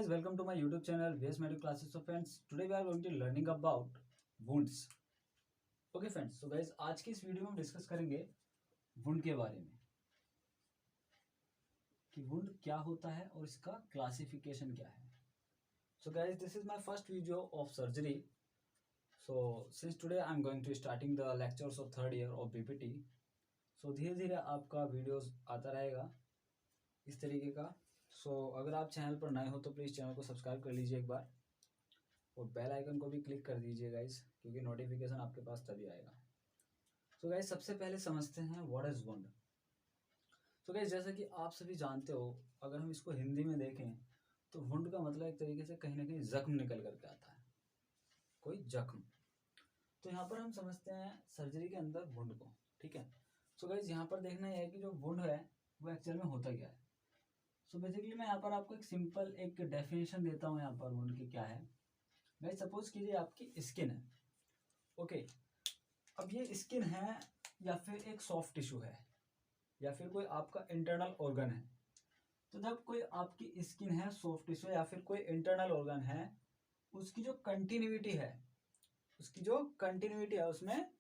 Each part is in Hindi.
guys, welcome to my YouTube channel VS Medical Classes. So friends, today we are going to learning about wounds. Okay friends, so guys आज की इस वीडियो में हम डिस्कस करेंगे वुंड के बारे में कि वुंड क्या होता है और इसका क्लासिफिकेशन क्या है. So guys, this is my first video of surgery. So since today I am going to starting the lectures of third year of BPT. So धीरे धीरे आपका वीडियोस आता रहेगा इस तरीके का. अगर आप चैनल पर नए हो तो प्लीज़ चैनल को सब्सक्राइब कर लीजिए एक बार और बेल आइकन को भी क्लिक कर दीजिए गाइस, क्योंकि नोटिफिकेशन आपके पास तभी आएगा. गाइस सबसे पहले समझते हैं व्हाट इज़ वुंड. गाइस जैसा कि आप सभी जानते हो, अगर हम इसको हिंदी में देखें तो वुंड का मतलब एक तरीके से कहीं ना कहीं जख्म निकल करके आता है, कोई जख्म. तो यहाँ पर हम समझते हैं सर्जरी के अंदर वुंड को. ठीक है. गाइस यहाँ पर देखना यह है कि जो वुंड है वो एक्चुअल में होता क्या है. बेसिकली मैं यहाँ पर आपको एक सिंपल एक डेफिनेशन देता हूँ यहाँ पर वुंड की क्या है. गाइस सपोज कीजिए आपकी स्किन है. ओके. अब ये स्किन है या फिर एक सॉफ्ट टिश्यू है या फिर कोई आपका इंटरनल ऑर्गन है. तो जब कोई आपकी स्किन है, सॉफ्ट टिश्यू या फिर कोई इंटरनल ऑर्गन है, उसकी जो कंटिन्यूटी है उसमें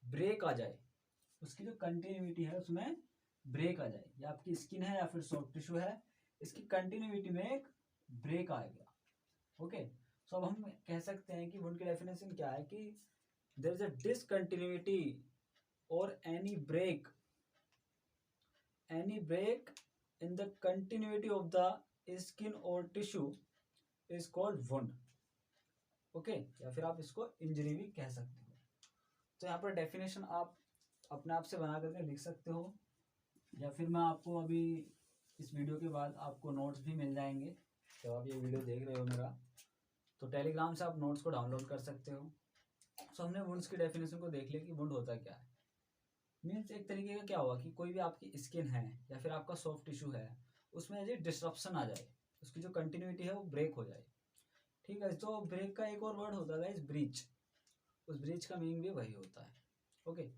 ब्रेक आ जाए, या आपकी स्किन है या फिर सॉफ्ट टिश्यू है, इसकी कंटिन्यूटी में एक ब्रेक आ गया. ओके. अब हम कह सकते हैं कि वुंड की डेफिनेशन क्या है कि देयर इज अ डिसकंटिन्यूटी और any break in the continuity of the skin और tissue is called wound. Okay. या फिर आप इसको इंजरी भी कह सकते हो. तो यहाँ पर डेफिनेशन आप अपने आप से बना करके लिख सकते हो, या फिर मैं आपको अभी इस वीडियो के बाद आपको नोट्स भी मिल जाएंगे. जब आप ये वीडियो देख रहे हो मेरा, तो टेलीग्राम से आप नोट्स को डाउनलोड कर सकते हो. हमने वुंड्स की डेफिनेशन को देख लिया कि वुंड होता क्या है. मीन्स एक तरीके का क्या हुआ कि कोई भी आपकी स्किन है या फिर आपका सॉफ्ट टिश्यू है, उसमें यदि डिस्ट्रप्शन आ जाए, उसकी जो कंटिन्यूटी है वो ब्रेक हो जाए. ठीक है. तो ब्रेक का एक और वर्ड होता है ब्रीच. उस ब्रीच का मीनिंग भी वही होता है. ओके.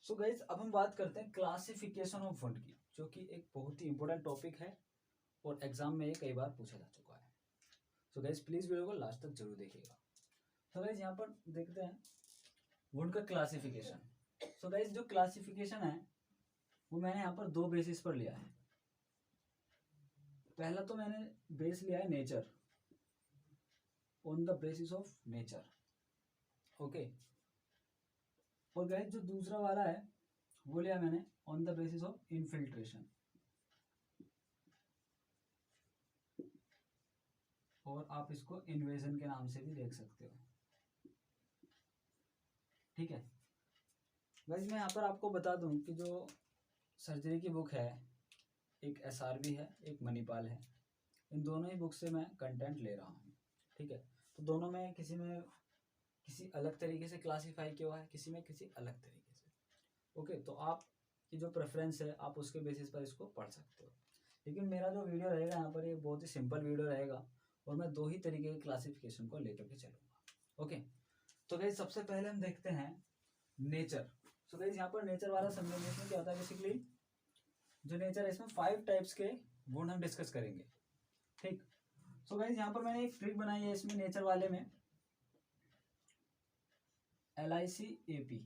गाइज अब हम बात करते हैं क्लासिफिकेशन ऑफ वुंड की, जो कि एक बहुत ही इंपॉर्टेंट टॉपिक है और एग्जाम में ये कई बार पूछा जा चुका है. गाइज प्लीज वीडियो को लास्ट तक जरूर देखिएगा. गाइज यहाँ पर देखते हैं वुंड का क्लासिफिकेशन. गाइज जो क्लासिफिकेशन है वो मैंने यहाँ पर दो बेसिस पर लिया है. पहला तो मैंने बेस लिया है nature, on the basis of nature. Okay. और गाइज जो दूसरा वाला है वो लिया मैंने on the basis of infiltration, और आप इसको इन्वेजन के नाम से भी देख सकते हो. ठीक है. गाइज मैं यहाँ पर आपको बता दूं कि जो सर्जरी की बुक है, एक SRB है, एक मणिपाल है. इन दोनों ही बुक से मैं कंटेंट ले रहा हूँ. ठीक है. तो दोनों में किसी अलग तरीके से क्लासीफाई किया हुआ है, किसी में किसी अलग तरीके से. ओके. तो आप की जो प्रेफरेंस है आप उसके बेसिस पर इसको पढ़ सकते हो. लेकिन मेरा जो वीडियो रहेगा यहाँ पर, ये बहुत ही सिंपल वीडियो रहेगा और मैं दो ही तरीके के क्लासिफिकेशन को लेकर के चलूँगा. ओके. तो गाइस सबसे पहले हम देखते हैं नेचर. गाइस यहाँ पर नेचर वाला समझेंगे. इसमें क्या होता है बेसिकली, जो नेचर है इसमें 5 टाइप्स के वुंड हम डिस्कस करेंगे. ठीक. गाइस यहाँ पर मैंने एक ट्रिक बनाई है इसमें नेचर वाले में, LICAP.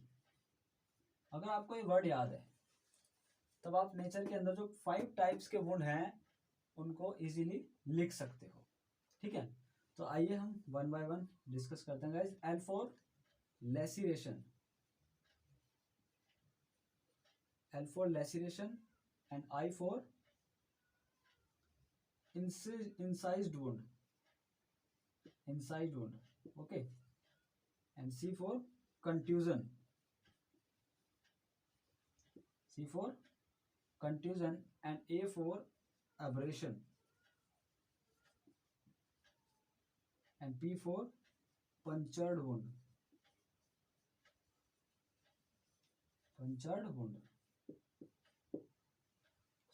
अगर आपको ये वर्ड याद है तब आप नेचर के अंदर जो 5 टाइप्स के वुंड हैं उनको इजीली लिख सकते हो. ठीक है. तो आइए हम वन बाय वन डिस्कस करते हैं guys. L for laceration, and I for incised wound. Okay. And C for contusion, and A for abrasion, and P for punctured wound.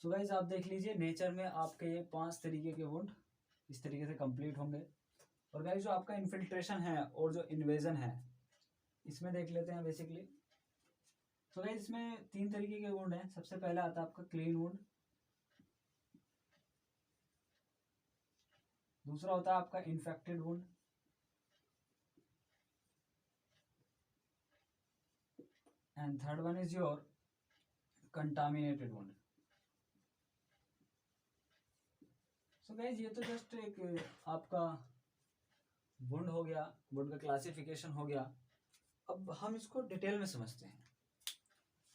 Guys आप देख लीजिए, नेचर में आपके ये 5 तरीके के वुंड इस तरीके से कंप्लीट होंगे. और गाइस जो आपका इन्फिल्ट्रेशन है और जो इन्वेजन है, इसमें देख लेते हैं बेसिकली. गाइस इसमें 3 तरीके के वुंड हैं. सबसे पहला आता है आपका क्लीन वुंड, दूसरा होता है आपका infected wound, and third one is your contaminated wound. So guys ये तो जस्ट एक आपका वुंड हो गया, वुंड का क्लासिफिकेशन हो गया। अब हम इसको डिटेल में समझते हैं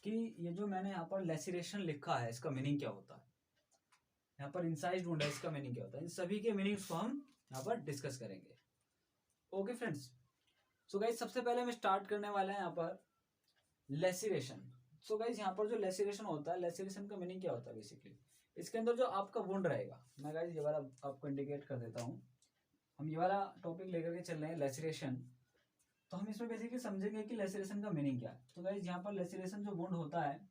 कि ये जो मैंने यहाँ पर लेसिरेशन लिखा है इसका मीनिंग क्या होता है, यहाँ पर इंसाइज्ड वुंड है इसका मीनिंग क्या होता है, इन सभी के मीनिंग्स को हम यहाँ पर डिस्कस करेंगे। ओके फ्रेंड्स, सो गाइज सबसे पहले हम स्टार्ट करने वाले हैं यहाँ पर लेसिरेशन। सो गाइज यहाँ पर जो लेसिरेशन होता है, लेसिरेशन का मीनिंग क्या होता है बेसिकली, इसके अंदर जो आपका वुंड रहेगा, मैं गाइज ये वाला आपको इंडिकेट कर देता हूँ, हम ये वाला टॉपिक लेकर के चल रहे हैं लेसिरेशन। तो हम इसमें बेसिकली समझेंगे कि लेसिरेशन का मीनिंग क्या है। तो गाइज यहाँ पर लेसिरेशन जो वुंड होता है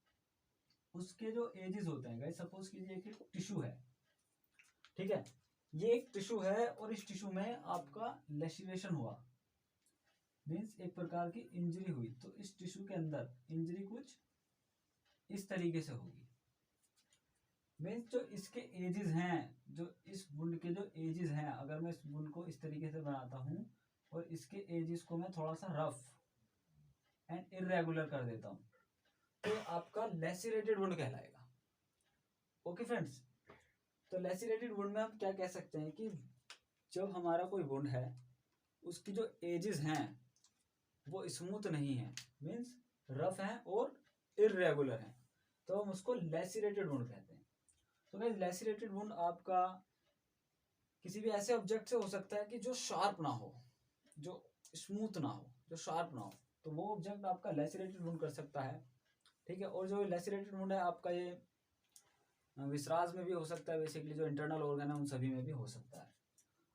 उसके जो एजेस होते हैं, गाइज सपोज कीजिए एक टिश्यू है, ठीक है, ये एक टिश्यू है और इस टिश्यू में आपका लेसिरेशन हुआ, मीन्स एक प्रकार की इंजरी हुई, तो इस टिश्यू के अंदर इंजरी कुछ इस तरीके से होगी। मीन्स जो इसके एजेस हैं, जो इस वुंड के जो एजेस हैं, अगर मैं इस वुंड को इस तरीके से बनाता हूँ और इसके एजेस को मैं थोड़ा सा रफ एंड इरेगुलर कर देता हूँ, तो आपका लेसिरेटेड वुंड कहलाएगा। ओके फ्रेंड्स, तो लेसिरेटेड वुंड में हम क्या कह सकते हैं कि जब हमारा कोई वुंड है उसकी जो एजेस हैं वो स्मूथ नहीं है, मीन्स रफ हैं और इरेगुलर हैं, तो हम उसको लेसिरेटेड वुंड कहते हैं। तो गाइस लेसिरेटेड वुंड आपका किसी भी ऐसे ऑब्जेक्ट से हो सकता है कि जो शार्प ना हो, जो स्मूथ ना हो, जो शार्प ना हो, तो वो ऑब्जेक्ट आपका लेसिरेटेड वुंड कर सकता है, ठीक है। और जो लेसिरेटेड वुंड है आपका ये विसराज में भी हो सकता है, बेसिकली जो इंटरनल ऑर्गन है उन सभी में भी हो सकता है।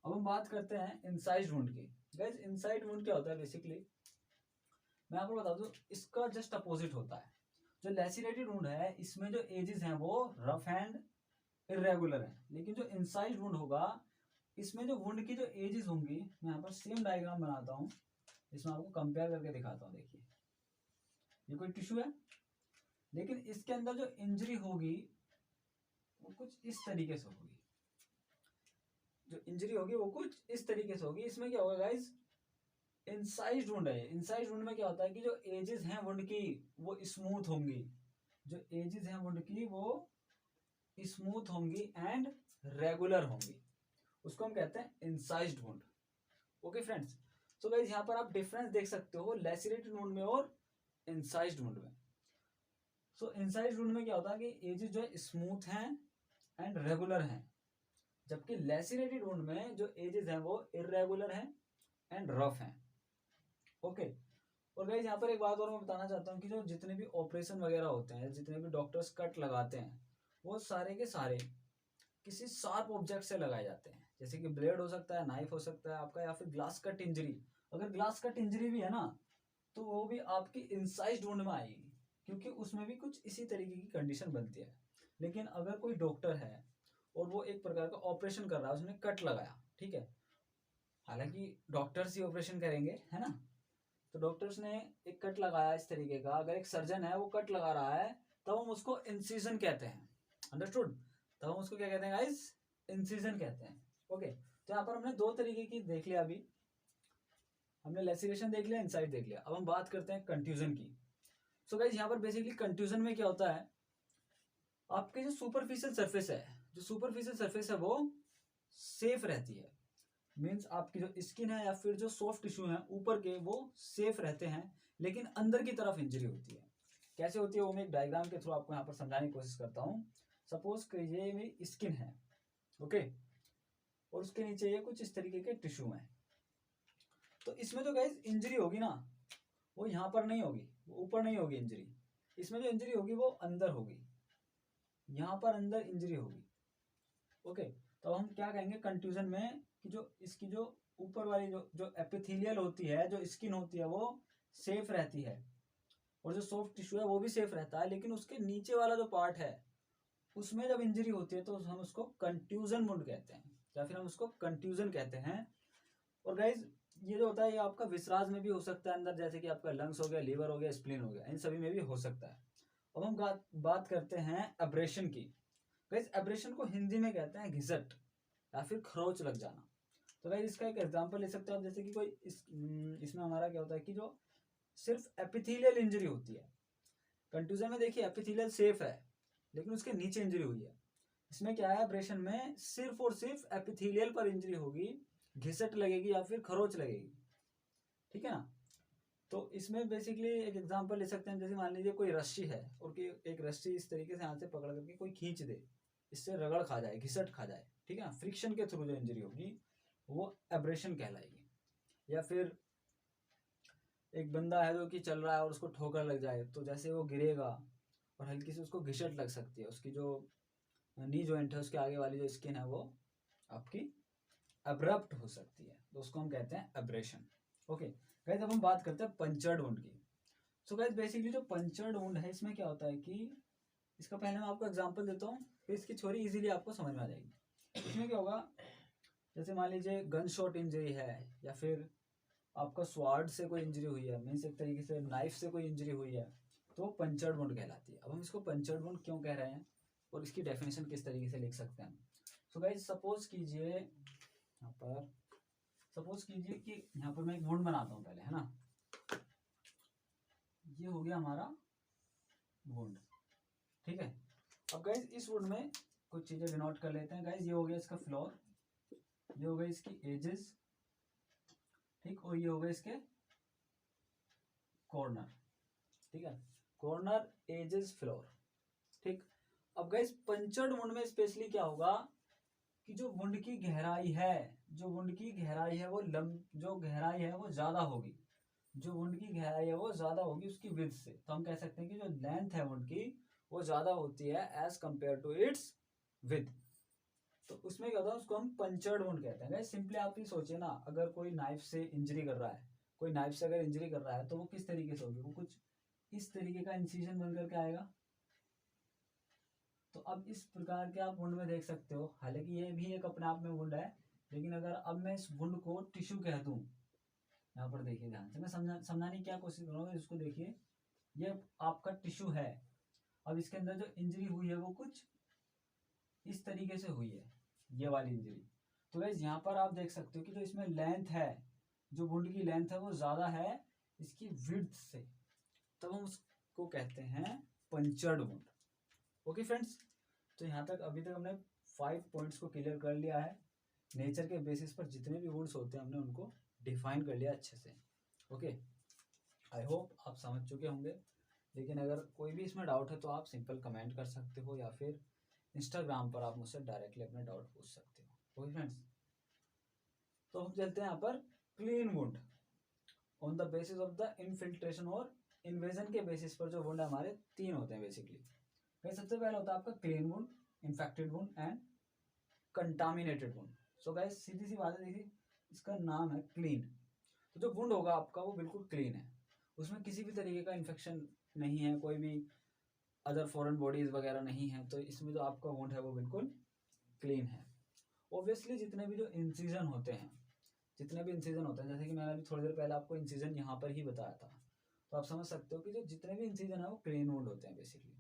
अब हम बात करते हैं इनसाइड वुंड की। गाइस इनसाइड वुंड क्या होता है बेसिकली, मैं आपको बता दूं, इसका जस्ट अपोजिट होता है। जो लेसिरेटेड वुंड है इसमें जो एजेस हैं वो रफ एंड इरेगुलर है, लेकिन जो इनसाइड वुंड होगा इसमें जो वुंड की जो एजेस होंगी, मैं यहाँ पर सेम डायग्राम बनाता हूँ, इसमें आपको कंपेयर करके दिखाता हूँ। देखिए ये कोई टिश्यू है, लेकिन इसके अंदर जो इंजरी होगी वो कुछ इस तरीके से होगी, जो इंजरी होगी वो कुछ इस तरीके से होगी। इसमें क्या होगा गाइज, इनसाइड वुंड है। इनसाइड वुंड में क्या होता है कि जो एजेस हैं वुंड की वो स्मूथ होंगी, जो एजेस हैं वुंड की वो स्मूथ होंगी एंड रेगुलर होंगी, उसको हम कहते हैं incised wound. Okay friends, so guys यहाँ पर आप डिफरेंस देख सकते हो लेसिरेटेड वुंड में और इनसाइज्ड वुंड में। सो इनसाइज्ड वुंड में क्या होता है कि एजेस जो है स्मूथ हैं एंड रेगुलर हैं, जबकि लेसिरेटेड वुंड में जो एजेस हैं वो इरेगुलर हैं एंड रफ हैं। ओके, और गाइस यहाँ पर एक बात और मैं बताना चाहता हूँ कि जो जितने भी ऑपरेशन वगैरह होते हैं, जितने भी डॉक्टर्स कट लगाते हैं, वो सारे के सारे किसी शार्प ऑब्जेक्ट से लगाए जाते हैं, जैसे कि ब्लेड हो सकता है, नाइफ हो सकता है आपका, या फिर ग्लास कट इंजरी। अगर ग्लास कट इंजरी भी है ना, तो वो भी आपकी इनसाइज्ड वुंड में आएगी, क्योंकि उसमें भी कुछ इसी तरीके की कंडीशन बनती है। लेकिन अगर कोई डॉक्टर है और वो एक प्रकार का ऑपरेशन कर रहा है, उसने कट लगाया, ठीक है, हालांकि डॉक्टर्स ही ऑपरेशन करेंगे, है ना, तो डॉक्टर्स ने एक कट लगाया इस तरीके का, अगर एक सर्जन है वो कट लगा रहा है, तब हम उसको इंसिजन कहते हैं। अंडरस्टूड, तब हम उसको क्या कहते हैं गाइस, इंसिजन कहते हैं। ओके, तो यहाँ पर हमने दो तरीके की देख लिया, अभी हमने लेसिरेशन देख लिया, इनसाइड देख लिया। अब हम बात करते हैं कंट्यूजन की। सो गाइस यहाँ पर बेसिकली कंट्यूजन में क्या होता है, आपके जो सुपरफिशियल सरफेस है, जो सुपरफिशियल सरफेस है वो सेफ रहती है, मीन्स आपकी जो स्किन है या फिर जो सॉफ्ट टिश्यू है ऊपर के वो सेफ रहते हैं, लेकिन अंदर की तरफ इंजरी होती है। कैसे होती है वो मैं एक डायग्राम के थ्रू आपको यहाँ पर समझाने की कोशिश करता हूँ। सपोज कीजिए मेरी स्किन है, ओके, और उसके नीचे ये कुछ इस तरीके के टिश्यू है, तो इसमें जो गाइस इंजरी होगी ना, वो यहाँ पर नहीं होगी, वो ऊपर नहीं होगी इंजरी, इसमें जो इंजरी होगी वो अंदर होगी, यहाँ पर अंदर इंजरी होगी। ओके, तो हम क्या कहेंगे कंट्यूजन में कि जो इसकी जो ऊपर वाली जो एपिथेलियल होती है, जो स्किन होती है वो सेफ रहती है, और जो सॉफ्ट टिश्यू है वो भी सेफ रहता है, लेकिन उसके नीचे वाला जो पार्ट है उसमें जब इंजरी होती है तो हम उसको कंट्यूजन वुंड कहते हैं, या फिर हम उसको कंट्यूजन कहते हैं। और गाइज ये जो होता है ये आपका विसराज में भी हो सकता है अंदर, जैसे कि आपका लंग्स हो गया, लीवर हो गया, स्प्लीन हो गया, इन सभी में भी हो सकता है। अब हम बात करते हैं एब्रेशन की। गाइस एब्रेशन को हिंदी में कहते हैं घिसट या फिर खरोच लग जाना। तो गाइस इसका एक एग्जांपल ले सकते हो आप, जैसे कि कोई इसमें हमारा क्या होता है कि जो सिर्फ एपिथेलियल इंजरी होती है। कंट्यूजन में देखिए एपिथेलियल सेफ है लेकिन उसके नीचे इंजरी हुई है। इसमें क्या है, एब्रेशन में सिर्फ और सिर्फ एपिथेलियल पर इंजरी होगी, घिसट लगेगी या फिर खरोच लगेगी, ठीक है ना। तो इसमें बेसिकली एक एग्जांपल ले सकते हैं, जैसे मान लीजिए कोई रस्सी है और कि एक रस्सी इस तरीके से हाथ से पकड़ करके कोई खींच दे, इससे रगड़ खा जाए, घिसट खा जाए, ठीक है ना। फ्रिक्शन के थ्रू जो इंजरी होगी वो एब्रेशन कहलाएगी। या फिर एक बंदा है जो कि चल रहा है और उसको ठोकर लग जाए, तो जैसे वो गिरेगा और हल्की से उसको घिसट लग सकती है, उसकी जो नी जॉइंट है उसके आगे वाली जो स्किन है वो आपकी अब्रप्ट हो सकती है, तो उसको हम कहते हैं एब्रेशन। ओके गाइस, अब हम बात करते हैं पंचर्ड वुंड की। सो गाइस बेसिकली जो पंचर्ड वुंड है इसमें क्या होता है कि इसका पहले मैं आपको एग्जांपल देता हूँ, फिर इसकी थ्योरी इजीली आपको समझ में आ जाएगी। इसमें क्या होगा, जैसे मान लीजिए गन शॉट इंजरी है या फिर आपका स्वाड से कोई इंजरी हुई है, मीन्स एक तरीके से नाइफ से कोई इंजरी हुई है, तो पंचर्ड वुंड कहलाती है। अब हम इसको पंचर्ड वुंड क्यों कह रहे हैं और इसकी डेफिनेशन किस तरीके से लिख सकते हैं। सो गाइस सपोज कीजिए यहाँ पर, सपोज कीजिए कि यहाँ पर मैं एक वुंड बनाता हूँ पहले, है ना। ये हो गया हमारा वुंड, ठीक है। अब गाइस इस वुंड में कुछ चीजें डिनोट कर लेते हैं। गाइस ये हो गया इसका फ्लोर, ये हो गई इसकी एजेस, ठीक, और ये हो गए इसके कॉर्नर, ठीक है, कॉर्नर एजेस फ्लोर, ठीक। अब गाइस पंचर्ड वुंड में स्पेशली क्या होगा कि जो वुंड की गहराई है, जो वुंड की गहराई है वो जो गहराई है वो ज्यादा होगी, जो वुंड की गहराई है वो ज्यादा होगी उसकी विड्थ से। तो हम कह सकते हैं कि जो लेंथ है वुंड की वो ज्यादा होती है as compare to its width. तो उसमें क्या होता है, उसको हम पंचर्ड वुंड कहते हैं। गाइस सिंपली आप ही सोचिए ना, अगर कोई नाइफ से इंजरी कर रहा है, कोई नाइफ से अगर इंजरी कर रहा है तो वो किस तरीके से होगी, वो कुछ इस तरीके का इंसिजन बन करके आएगा। तो अब इस प्रकार के आप वुंड में देख सकते हो, हालांकि ये भी एक अपने आप में वुंड है, लेकिन अगर अब मैं इस वुंड को टिश्यू कह दूं, यहाँ पर देखिए ध्यान से, मैं समझाने की क्या कोशिश करूँगा, इसको देखिए, ये आपका टिश्यू है। अब इसके अंदर जो इंजरी हुई है वो कुछ इस तरीके से हुई है, ये वाली इंजरी। तो गाइस यहाँ पर आप देख सकते हो कि जो इसमें लेंथ है, जो वुंड की लेंथ है वो ज्यादा है इसकी विड्थ से, तब हम उसको कहते हैं पंचर्ड वुंड। ओके फ्रेंड्स, तो यहाँ तक अभी तक हमने 5 पॉइंट्स को क्लियर कर लिया है। नेचर के बेसिस पर जितने भी वुंड्स होते हैं हमने उनको डिफाइन कर लिया अच्छे से। ओके, आई होप आप समझ चुके होंगे, लेकिन अगर कोई भी इसमें डाउट है तो आप सिंपल कमेंट कर सकते हो या फिर इंस्टाग्राम पर आप मुझसे डायरेक्टली अपने डाउट पूछ सकते हो। ओके फ्रेंड्स, तो हम चलते हैं यहाँ पर clean wound on the basis of the infiltration और इन्वेजन के बेसिस पर जो वुंड हमारे 3 होते हैं बेसिकली। सबसे पहला होता है आपका clean wound, infected wound and contaminated wound. So guys सीधी सी बात है, देखिए इसका नाम है क्लीन, तो जो वुंड होगा आपका वो बिल्कुल क्लीन है, उसमें किसी भी तरीके का इन्फेक्शन नहीं है, कोई भी अदर फॉरेन बॉडीज वगैरह नहीं है, तो इसमें जो आपका वुंड है वो बिल्कुल क्लीन है। ऑब्वियसली जितने भी जो इंसिजन होते हैं, जितने भी इंसिजन होते हैं, जैसे कि मैंने अभी थोड़ी देर पहले आपको इंसिजन यहाँ पर ही बताया था, तो आप समझ सकते हो कि जो जितने भी इंसिजन है वो क्लीन वुंड होते हैं बेसिकली,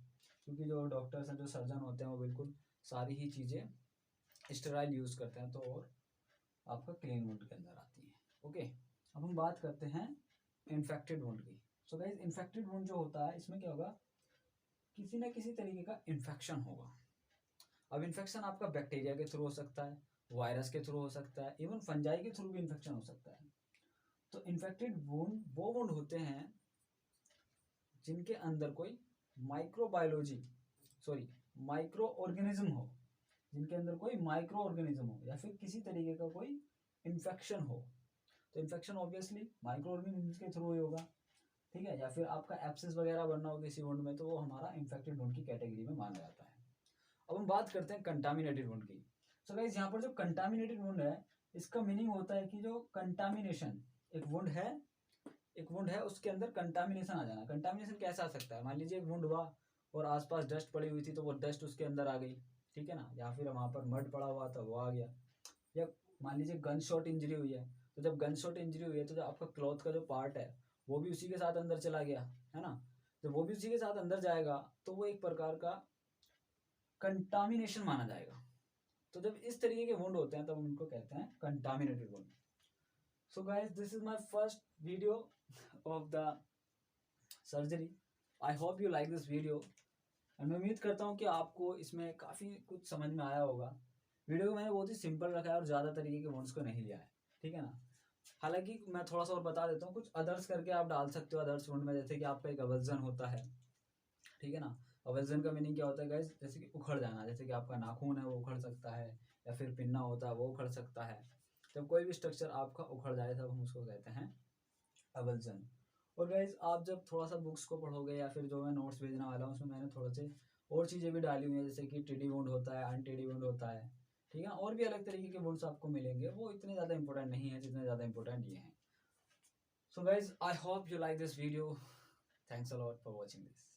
क्योंकि जो डॉक्टर्स हैं, जो सर्जन होते हैं, वो बिल्कुल सारी ही चीज़ें स्टेराइल यूज़ करते हैं, तो और आपका क्लीन वुंड के अंदर आती हैं। ओके, अब हम बात करते हैं इन्फेक्टेड वुंड की। सो गाइस इन्फेक्टेड वुंड जो होता है इसमें क्या होगा, किसी ना किसी तरीके का इन्फेक्शन होगा। अब इन्फेक्शन आपका बैक्टीरिया के थ्रू हो सकता है, वायरस के थ्रू हो सकता है, इवन फंजाई के थ्रू भी इन्फेक्शन हो सकता है। तो इन्फेक्टेड वुंड वो वुंड होते हैं जिनके अंदर कोई माइक्रो ऑर्गेनिज्म हो, जिनके अंदर कोई माइक्रो ऑर्गेनिज्म हो या फिर किसी तरीके का कोई इन्फेक्शन हो। तो इन्फेक्शन ऑब्वियसली माइक्रो ऑर्गेनिज्म के थ्रू ही होगा, ठीक है, या फिर आपका एब्सेस वगैरह बनना हो किसी वुंड में, तो वो हमारा इन्फेक्टेड वुंड की कैटेगरी में माना जाता है। अब हम बात करते हैं कंटामिनेटेड वुंड की। सो गाइस यहाँ पर जो कंटामिनेटेड वुंड है, इसका मीनिंग होता है कि जो कंटामिनेशन, एक वुंड है उसके अंदर कंटामिनेशन आ जाना। कंटामिनेशन कैसा आ सकता है, मान लीजिए एक वुंड हुआ और आसपास डस्ट पड़ी हुई थी तो वो डस्ट उसके अंदर आ गई, ठीक है ना, या फिर वहाँ पर मड पड़ा हुआ था वो आ गया, या मान लीजिए गन शॉट इंजरी हुई है, तो जब गन शॉट इंजरी हुई है तो जो आपका क्लॉथ का जो पार्ट है वो भी उसी के साथ अंदर चला गया, है ना। तो वो भी उसी के साथ अंदर जाएगा तो वो एक प्रकार का कंटामिनेशन माना जाएगा। तो जब इस तरीके के वुंड होते हैं तब उनको कहते हैं contaminated wound. So guys this is my first video of the surgery. I hope you like this video and मैं उम्मीद करता हूँ कि आपको इसमें काफ़ी कुछ समझ में आया होगा। वीडियो को मैंने बहुत ही सिंपल रखा है और ज़्यादा तरीके के वुंड्स को नहीं लिया है, ठीक है ना। हालांकि मैं थोड़ा सा और बता देता हूँ, कुछ अदर्स करके आप डाल सकते हो अदर्स वुंड में, जैसे कि आपका एक अवल्जन होता है, ठीक है ना। अवल्जन का मीनिंग क्या होता है गाइस, जैसे कि उखड़ जाना, जैसे कि आपका नाखून है वो उखड़ सकता है, या फिर पिन्ना होता है वो उखड़ सकता है। जब कोई भी स्ट्रक्चर आपका उखड़ जाए तब हम उसको कहते हैं अवल्जन। और गाइज आप जब थोड़ा सा बुक्स को पढ़ोगे या फिर जो मैं नोट्स भेजने वाला हूँ उसमें मैंने थोड़े से और चीज़ें भी डाली हुई हैं, जैसे कि टीडी वुंड होता है, अनटीडी वुंड होता है, ठीक है। और भी अलग तरीके के वुंड्स आपको मिलेंगे, वो इतने ज़्यादा इंपॉर्टेंट नहीं है जितने ज़्यादा इंपॉर्टेंट ये हैं। So guys I hope you like this video, thanks a lot for watching this.